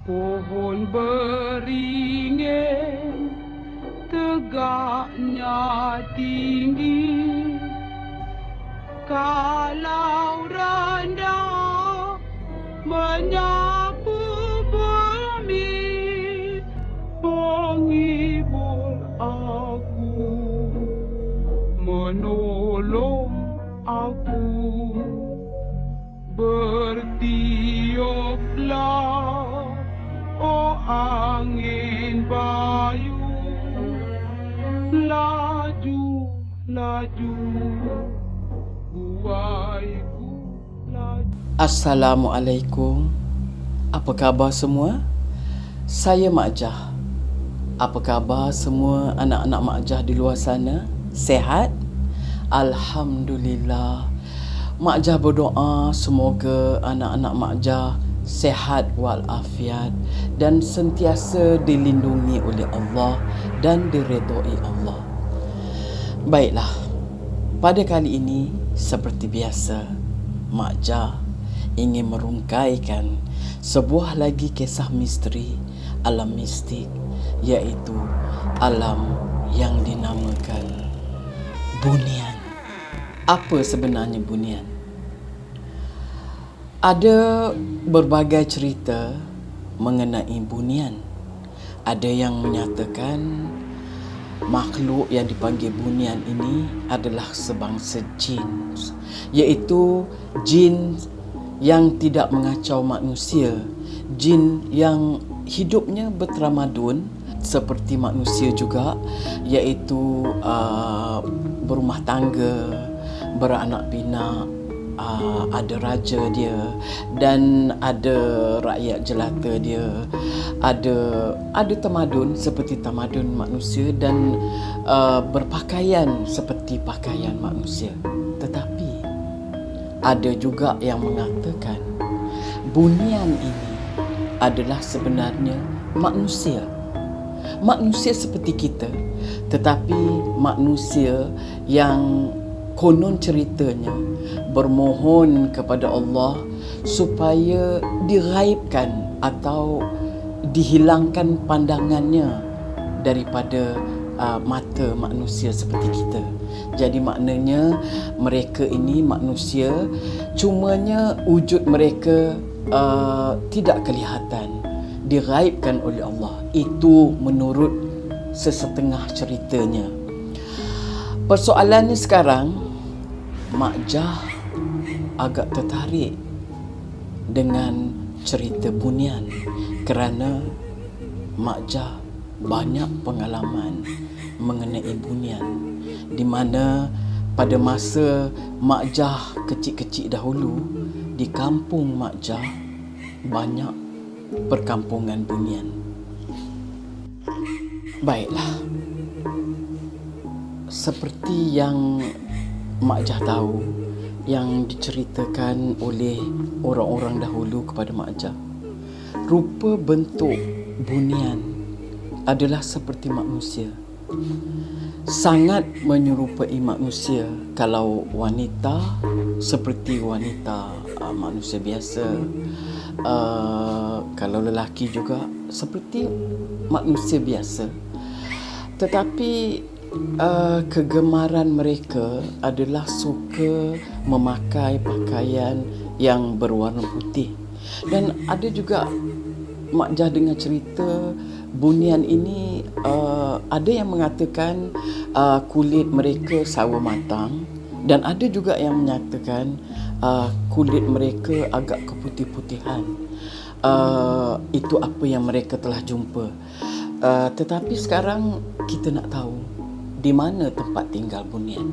Pohon beringin tegaknya tinggi, kalau rendah menyapu bumi, menghibur aku, menolong aku. Bertiuplah, oh angin bayu, laju, laju, buaiku laju. Assalamualaikum. Apa khabar semua? Saya Mak Jah. Apa khabar semua anak-anak Mak Jah di luar sana? Sehat? Alhamdulillah. Mak Jah berdoa semoga anak-anak Mak Jah sehat walafiat dan sentiasa dilindungi oleh Allah dan diredai Allah. Baiklah, pada kali ini seperti biasa, Mak Jah ingin merungkaikan sebuah lagi kisah misteri alam mistik, iaitu alam yang dinamakan bunian. Apa sebenarnya bunian? Ada berbagai cerita mengenai bunian. Ada yang menyatakan makhluk yang dipanggil bunian ini adalah sebangsa jin, iaitu jin yang tidak mengacau manusia, jin yang hidupnya bertramadun seperti manusia juga, iaitu berumah tangga, beranak pinak, ada raja dia dan ada rakyat jelata dia, ada tamadun seperti tamadun manusia dan berpakaian seperti pakaian manusia. Tetapi ada juga yang mengatakan bunian ini adalah sebenarnya manusia seperti kita, tetapi manusia yang konon ceritanya bermohon kepada Allah supaya diraibkan atau dihilangkan pandangannya daripada mata manusia seperti kita. Jadi maknanya mereka ini manusia, cumanya wujud mereka tidak kelihatan, diraibkan oleh Allah. Itu menurut sesetengah ceritanya. Persoalannya sekarang, Mak Jah agak tertarik dengan cerita bunian kerana Mak Jah banyak pengalaman mengenai bunian, di mana pada masa Mak Jah kecil-kecil dahulu, di kampung Mak Jah banyak perkampungan bunian. Baiklah, seperti yang Mak Jah tahu, yang diceritakan oleh orang-orang dahulu kepada Mak Jah, rupa bentuk bunian adalah seperti manusia, sangat menyerupai manusia. Kalau wanita seperti wanita manusia biasa, kalau lelaki juga seperti manusia biasa. Tetapi kegemaran mereka adalah suka memakai pakaian yang berwarna putih. Dan ada juga Mak Jah dengar cerita bunian ini, ada yang mengatakan kulit mereka sawo matang, dan ada juga yang menyatakan kulit mereka agak keputih-putihan. Itu apa yang mereka telah jumpa. Tetapi sekarang kita nak tahu di mana tempat tinggal bunian.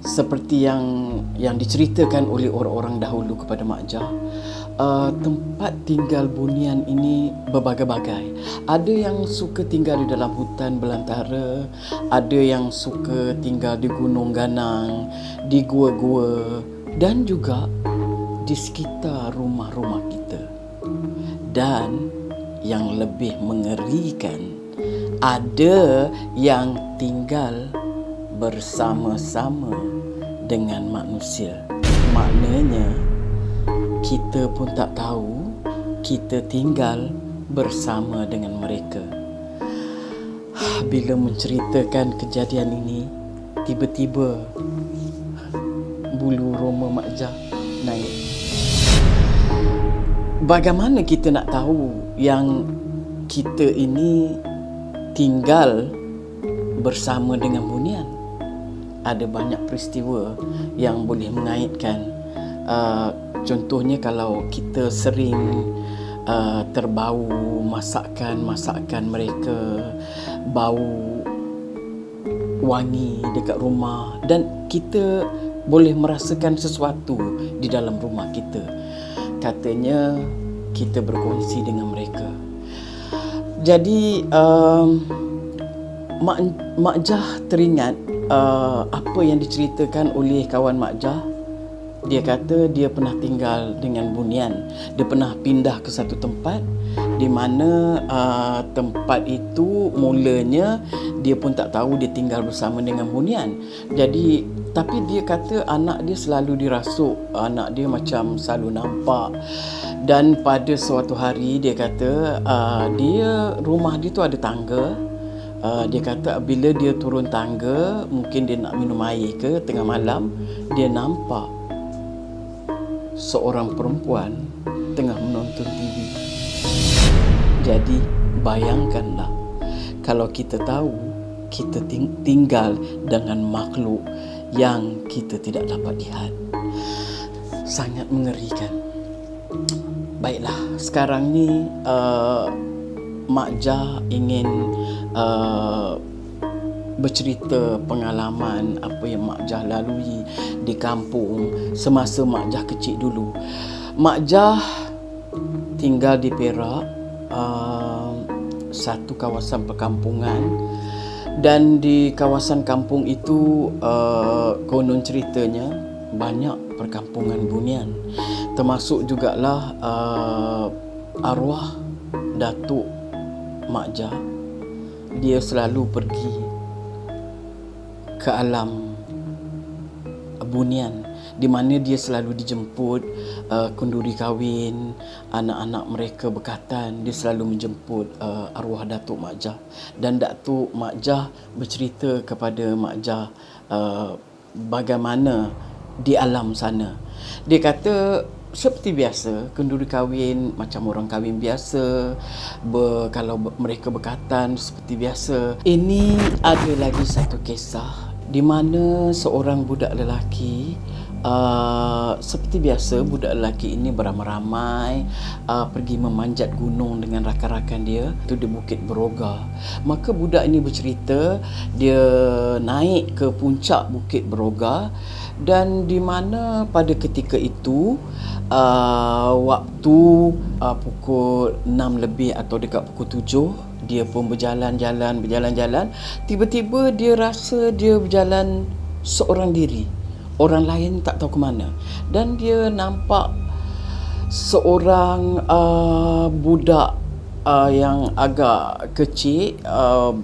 Seperti yang diceritakan oleh orang-orang dahulu kepada Mak Jah, tempat tinggal bunian ini berbagai-bagai. Ada yang suka tinggal di dalam hutan belantara, ada yang suka tinggal di gunung ganang, di gua-gua, dan juga di sekitar rumah-rumah kita. Dan yang lebih mengerikan, ada yang tinggal bersama-sama dengan manusia. Maknanya kita pun tak tahu kita tinggal bersama dengan mereka. Bila menceritakan kejadian ini, tiba-tiba bulu roma Mak Jah naik. Bagaimana kita nak tahu yang kita ini tinggal bersama dengan bunian? Ada banyak peristiwa yang boleh mengaitkan. Contohnya kalau kita sering terbau masakan mereka, bau wangi dekat rumah, dan kita boleh merasakan sesuatu di dalam rumah kita. Katanya kita berkongsi dengan mereka. Jadi Mak Jah teringat apa yang diceritakan oleh kawan Mak Jah. Dia kata dia pernah tinggal dengan bunian. Dia pernah pindah ke satu tempat di mana tempat itu mulanya dia pun tak tahu dia tinggal bersama dengan bunian. Jadi tapi dia kata anak dia selalu dirasuk, anak dia macam selalu nampak. Dan pada suatu hari dia kata rumah dia tu ada tangga. Dia kata bila dia turun tangga, mungkin dia nak minum air ke tengah malam, dia nampak seorang perempuan tengah menonton TV. Jadi bayangkanlah kalau kita tahu kita tinggal dengan makhluk yang kita tidak dapat lihat. Sangat mengerikan. Baiklah, sekarang ni Mak Jah ingin bercerita pengalaman apa yang Mak Jah lalui di kampung semasa Mak Jah kecil dulu. Mak Jah tinggal di Perak, satu kawasan perkampungan, dan di kawasan kampung itu konon ceritanya banyak perkampungan bunian, termasuk jugalah arwah Datuk Mak Jah. Dia selalu pergi ke alam bunian, di mana dia selalu dijemput kenduri kahwin, anak-anak mereka berkatan. Dia selalu menjemput arwah Datuk Mak Jah, dan Datuk Mak Jah bercerita kepada Mak Jah bagaimana di alam sana. Dia kata seperti biasa, kenduri kahwin macam orang kahwin biasa, kalau mereka berkatan seperti biasa. Ini ada lagi satu kisah di mana seorang budak lelaki, seperti biasa budak lelaki ini beramai-ramai pergi memanjat gunung dengan rakan-rakan dia, itu di Bukit Beroga. Maka budak ini bercerita dia naik ke puncak Bukit Beroga, dan di mana pada ketika itu waktu pukul 6 lebih atau dekat pukul 7, dia pun berjalan-jalan. Tiba-tiba dia rasa dia berjalan seorang diri. Orang lain tak tahu ke mana. Dan dia nampak seorang budak yang agak kecil,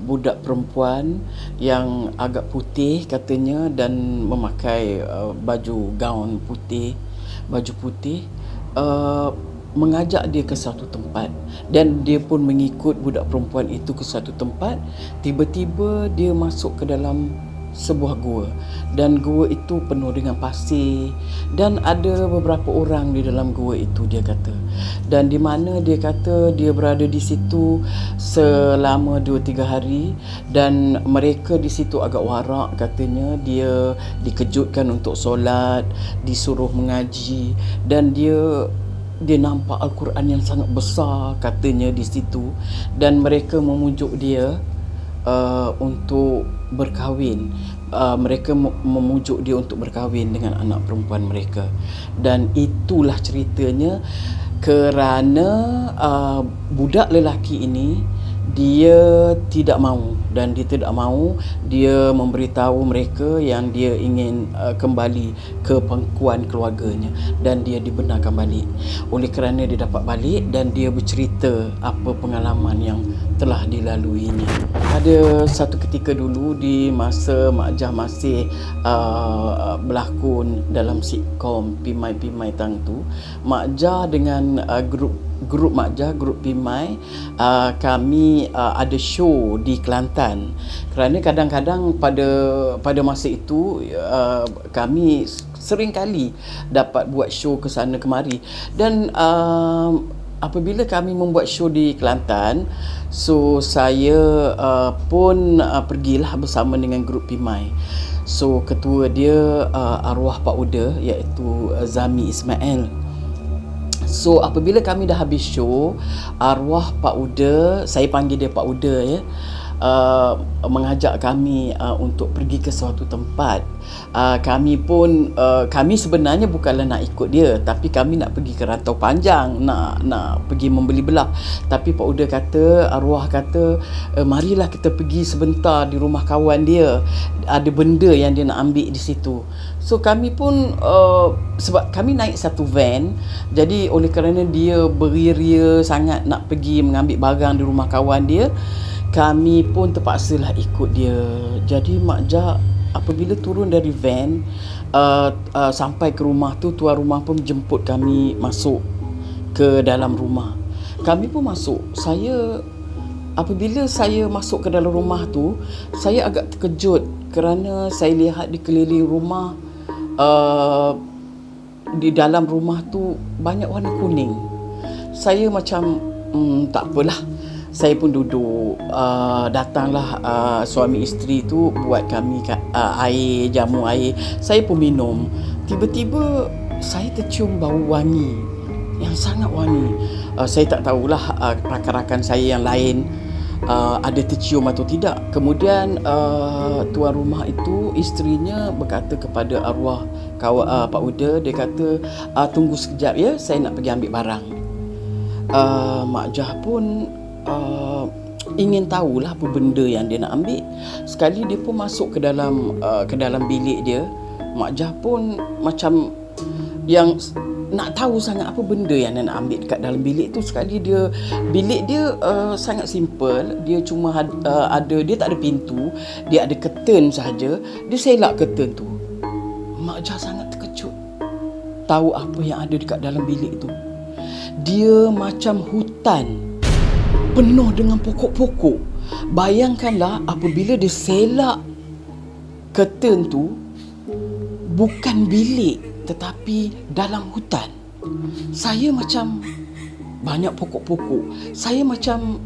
budak perempuan yang agak putih katanya, dan memakai baju putih, mengajak dia ke satu tempat, dan dia pun mengikut budak perempuan itu ke satu tempat. Tiba-tiba dia masuk ke dalam sebuah gua, dan gua itu penuh dengan pasir, dan ada beberapa orang di dalam gua itu, dia kata. Dan di mana dia kata dia berada di situ selama 2-3 hari, dan mereka di situ agak warak katanya. Dia dikejutkan untuk solat, disuruh mengaji, dan dia nampak Al-Quran yang sangat besar katanya di situ, dan mereka memujuk dia untuk berkahwin. Mereka memujuk dia untuk berkahwin dengan anak perempuan mereka. Dan itulah ceritanya, kerana budak lelaki ini dia tidak mahu, dan dia memberitahu mereka yang dia ingin kembali ke pangkuan keluarganya, dan dia dibenarkan balik. Oleh kerana dia dapat balik, dan dia bercerita apa pengalaman yang telah dilaluinya. Ada satu ketika dulu di masa Mak Jah masih berlakon dalam sitkom Pimai Tang tu, Mak Jah dengan grup grup Mak Jah, grup Pimai, kami ada show di Kelantan. Kerana kadang-kadang pada masa itu kami sering kali dapat buat show ke sana kemari. Dan apabila kami membuat show di Kelantan, so saya pun pergilah bersama dengan grup Pimai. So ketua dia arwah Pak Uda, iaitu Zami Ismail. So apabila kami dah habis show, arwah Pak Uda, saya panggil dia Pak Uda ya, mengajak kami untuk pergi ke suatu tempat. Kami sebenarnya bukanlah nak ikut dia, tapi kami nak pergi ke Rantau Panjang, nak pergi membeli belah. Tapi Pak Uda kata, arwah kata, marilah kita pergi sebentar di rumah kawan dia, ada benda yang dia nak ambil di situ. So kami pun sebab kami naik satu van, jadi oleh kerana dia beria-ria sangat nak pergi mengambil barang di rumah kawan dia, kami pun terpaksalah ikut dia. Jadi Mak Jah apabila turun dari van, sampai ke rumah tu, tuan rumah pun jemput kami masuk ke dalam rumah. Kami pun masuk. Apabila saya masuk ke dalam rumah tu, saya agak terkejut kerana saya lihat di keliling rumah, di dalam rumah tu banyak warna kuning. Saya macam tak apalah. Saya pun duduk, datanglah suami isteri tu buat kami air, jamu air. Saya pun minum. Tiba-tiba saya tercium bau wangi yang sangat wangi. Saya tak tahulah rakan-rakan saya yang lain ada tercium atau tidak. Kemudian tuan rumah itu, isterinya berkata kepada arwah Pak Uda, dia kata, tunggu sekejap ya, saya nak pergi ambil barang. Mak Jah pun ingin tahulah apa benda yang dia nak ambil. Sekali dia pun masuk ke dalam bilik dia, Mak Jah pun macam yang nak tahu sangat apa benda yang dia nak ambil dekat dalam bilik tu. Sekali bilik dia sangat simple, dia cuma dia tak ada pintu, dia ada curtain sahaja. Dia selak curtain tu. Mak Jah sangat terkejut tahu apa yang ada dekat dalam bilik tu. Dia macam hutan penuh dengan pokok-pokok. Bayangkanlah apabila dia selak curtain tu, bukan bilik tetapi dalam hutan. Saya macam banyak pokok-pokok. Saya macam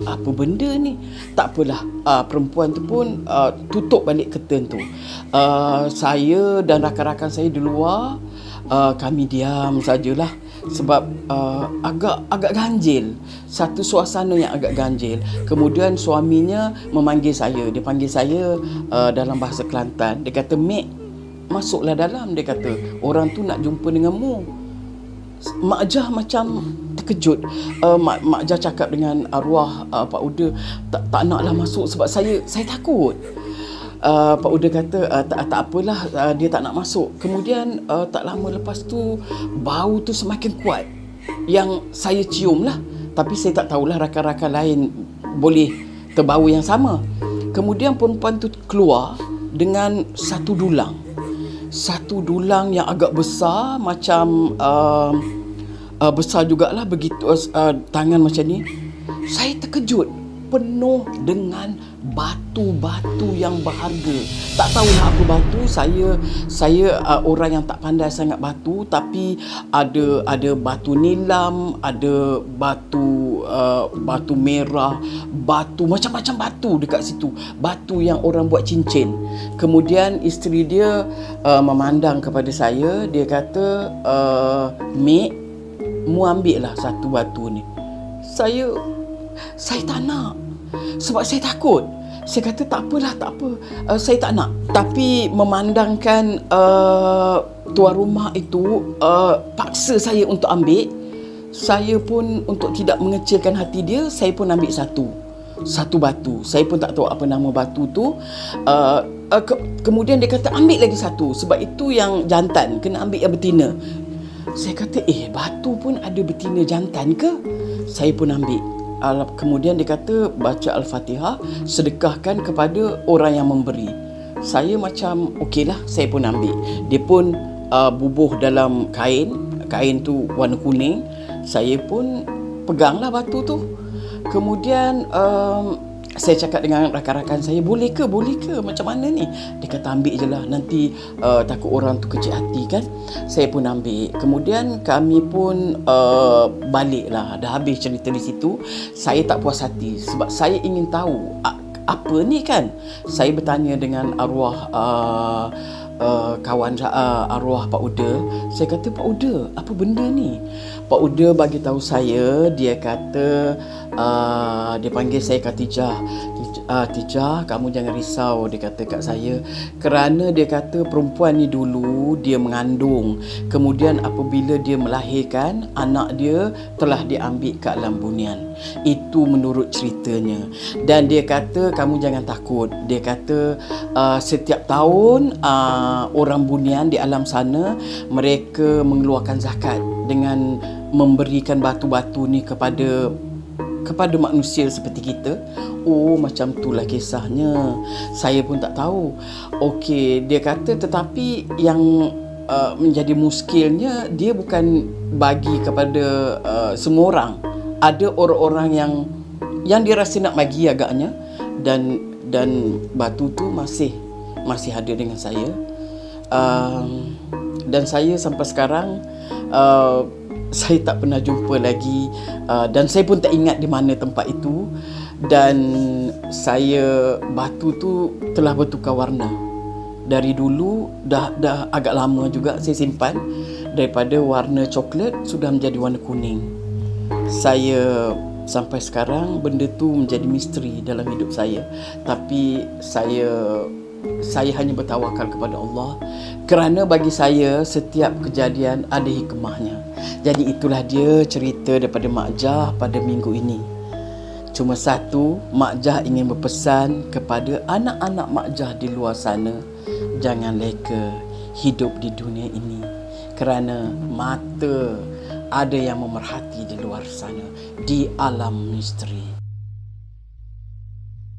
apa benda ni? Tak apalah. Perempuan tu pun tutup balik curtain tu. Saya dan rakan-rakan saya di luar, kami diam sajalah. Sebab agak ganjil, satu suasana yang agak ganjil. Kemudian suaminya memanggil saya. Dia panggil saya dalam bahasa Kelantan. Dia kata, "Mek, masuklah dalam." Dia kata, "Orang tu nak jumpa denganmu." Mak Jah macam terkejut. Mak Jah cakap dengan arwah Pak Uda, tak naklah masuk sebab saya takut. Pak Uda kata tak apalah, dia tak nak masuk. Kemudian tak lama lepas tu bau tu semakin kuat yang saya cium lah, tapi saya tak tahulah rakan-rakan lain boleh terbau yang sama. Kemudian perempuan tu keluar dengan satu dulang yang agak besar, macam besar jugalah, begitu tangan macam ni. Saya terkejut, penuh dengan batu-batu yang berharga. Tak tahulah apa batu. Saya orang yang tak pandai sangat batu, tapi ada batu nilam, ada batu merah, batu macam-macam batu dekat situ. Batu yang orang buat cincin. Kemudian isteri dia memandang kepada saya, dia kata, "Mek, mu ambil lah satu batu ni." Saya tak nak sebab saya takut. Saya kata tak apalah, saya tak nak. Tapi memandangkan tuan rumah itu paksa saya untuk ambil, saya pun untuk tidak mengecilkan hati dia, saya pun ambil satu batu. Saya pun tak tahu apa nama batu tu. Kemudian dia kata ambil lagi satu, sebab itu yang jantan, kena ambil yang betina. Saya kata batu pun ada betina jantan ke? Saya pun ambil. Kemudian dia kata baca Al-Fatihah, sedekahkan kepada orang yang memberi. Saya macam okeylah, saya pun ambil. Dia pun bubuh dalam kain tu warna kuning. Saya pun peganglah batu tu. Kemudian saya cakap dengan rakan-rakan saya, boleh ke macam mana ni? Dia kata ambil je lah, nanti takut orang tu kecil hati kan. Saya pun ambil. Kemudian kami pun balik lah. Dah habis cerita di situ. Saya tak puas hati sebab saya ingin tahu apa ni kan. Saya bertanya dengan arwah kawan arwah Pak Uda. Saya kata, Pak Uda, apa benda ni? Pak Uda bagi tahu saya, dia kata dia panggil saya Khatijah. Tijah, kamu jangan risau, dia kata kat saya, kerana dia kata perempuan ni dulu dia mengandung, kemudian apabila dia melahirkan, anak dia telah diambil ke alam bunian. Itu menurut ceritanya. Dan dia kata kamu jangan takut. Dia kata setiap tahun orang bunian di alam sana mereka mengeluarkan zakat dengan memberikan batu-batu ni kepada manusia seperti kita. Oh, macam itulah kisahnya. Saya pun tak tahu. Okey, dia kata tetapi yang menjadi muskilnya, dia bukan bagi kepada semua orang. Ada orang-orang yang dia rasa nak bagi agaknya, dan batu tu masih ada dengan saya. Dan saya sampai sekarang saya tak pernah jumpa lagi, dan saya pun tak ingat di mana tempat itu. Dan batu tu telah bertukar warna. Dari dulu dah agak lama juga saya simpan, daripada warna coklat sudah menjadi warna kuning. Saya sampai sekarang benda tu menjadi misteri dalam hidup saya. Tapi saya hanya bertawakal kepada Allah, kerana bagi saya setiap kejadian ada hikmahnya. Jadi itulah dia cerita daripada Mak Jah pada minggu ini. Cuma satu, Mak Jah ingin berpesan kepada anak-anak Mak Jah di luar sana, jangan leka hidup di dunia ini, kerana mata ada yang memerhati di luar sana, di alam misteri.